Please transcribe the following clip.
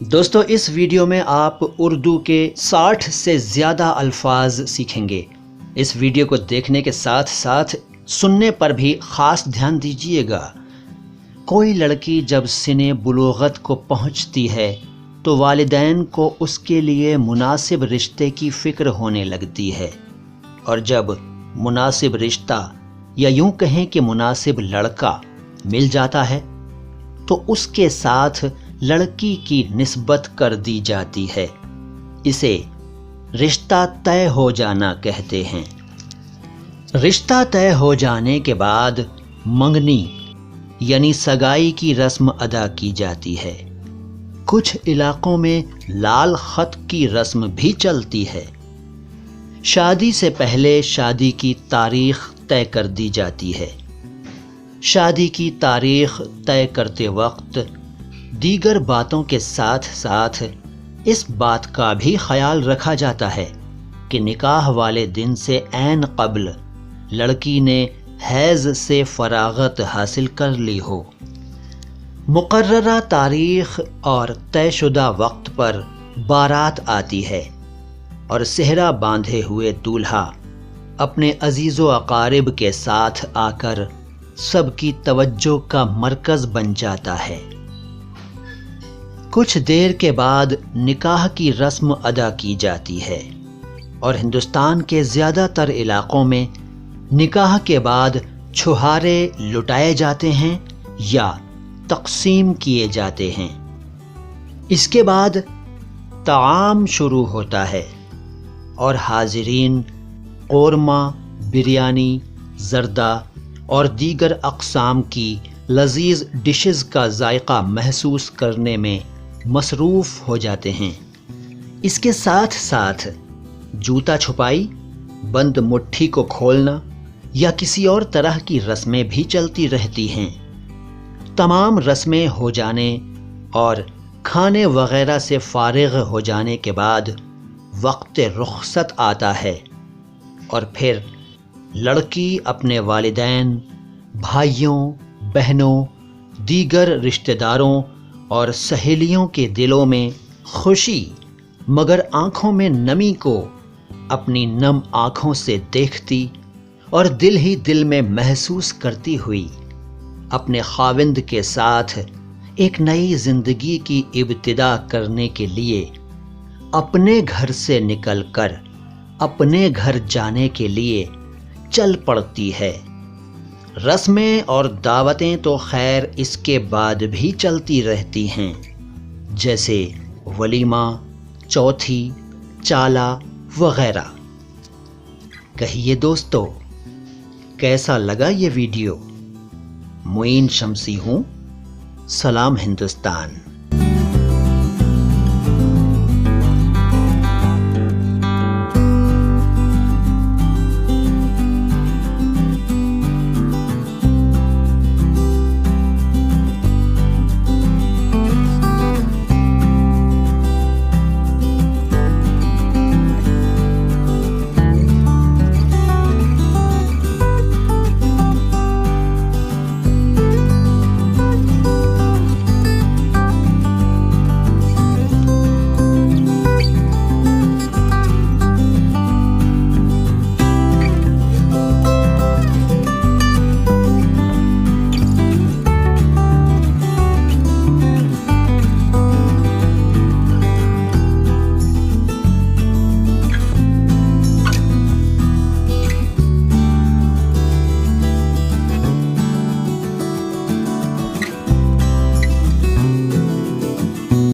دوستو اس ویڈیو میں آپ اردو کے 60 سے زیادہ الفاظ سیکھیں گے۔ اس ویڈیو کو دیکھنے کے ساتھ ساتھ سننے پر بھی خاص دھیان دیجیے گا۔ کوئی لڑکی جب سن بلوغت کو پہنچتی ہے تو والدین کو اس کے لیے مناسب رشتے کی فکر ہونے لگتی ہے، اور جب مناسب رشتہ یا یوں کہیں کہ مناسب لڑکا مل جاتا ہے تو اس کے ساتھ لڑکی کی نسبت کر دی جاتی ہے۔ اسے رشتہ طے ہو جانا کہتے ہیں۔ رشتہ طے ہو جانے کے بعد منگنی یعنی سگائی کی رسم ادا کی جاتی ہے۔ کچھ علاقوں میں لال خط کی رسم بھی چلتی ہے۔ شادی سے پہلے شادی کی تاریخ طے کر دی جاتی ہے۔ شادی کی تاریخ طے کرتے وقت دیگر باتوں کے ساتھ ساتھ اس بات کا بھی خیال رکھا جاتا ہے کہ نکاح والے دن سے عین قبل لڑکی نے حیض سے فراغت حاصل کر لی ہو۔ مقررہ تاریخ اور طے شدہ وقت پر بارات آتی ہے اور صحرا باندھے ہوئے دولہا اپنے عزیز و اقارب کے ساتھ آ کر سب کی توجہ کا مرکز بن جاتا ہے۔ کچھ دیر کے بعد نکاح کی رسم ادا کی جاتی ہے، اور ہندوستان کے زیادہ تر علاقوں میں نکاح کے بعد چھہارے لٹائے جاتے ہیں یا تقسیم کیے جاتے ہیں۔ اس کے بعد طعام شروع ہوتا ہے اور حاضرین قورمہ، بریانی، زردہ اور دیگر اقسام کی لذیذ ڈشز کا ذائقہ محسوس کرنے میں مصروف ہو جاتے ہیں۔ اس کے ساتھ ساتھ جوتا چھپائی، بند مٹھی کو کھولنا یا کسی اور طرح کی رسمیں بھی چلتی رہتی ہیں۔ تمام رسمیں ہو جانے اور کھانے وغیرہ سے فارغ ہو جانے کے بعد وقت رخصت آتا ہے، اور پھر لڑکی اپنے والدین، بھائیوں، بہنوں، دیگر رشتہ داروں اور سہیلیوں کے دلوں میں خوشی مگر آنکھوں میں نمی کو اپنی نم آنکھوں سے دیکھتی اور دل ہی دل میں محسوس کرتی ہوئی اپنے خاوند کے ساتھ ایک نئی زندگی کی ابتدا کرنے کے لیے اپنے گھر سے نکل کر اپنے گھر جانے کے لیے چل پڑتی ہے۔ رسمیں اور دعوتیں تو خیر اس کے بعد بھی چلتی رہتی ہیں، جیسے ولیمہ، چوتھی، چالا وغیرہ۔ کہیے دوستو، کیسا لگا یہ ویڈیو؟ معین شمسی ہوں، سلام ہندوستان۔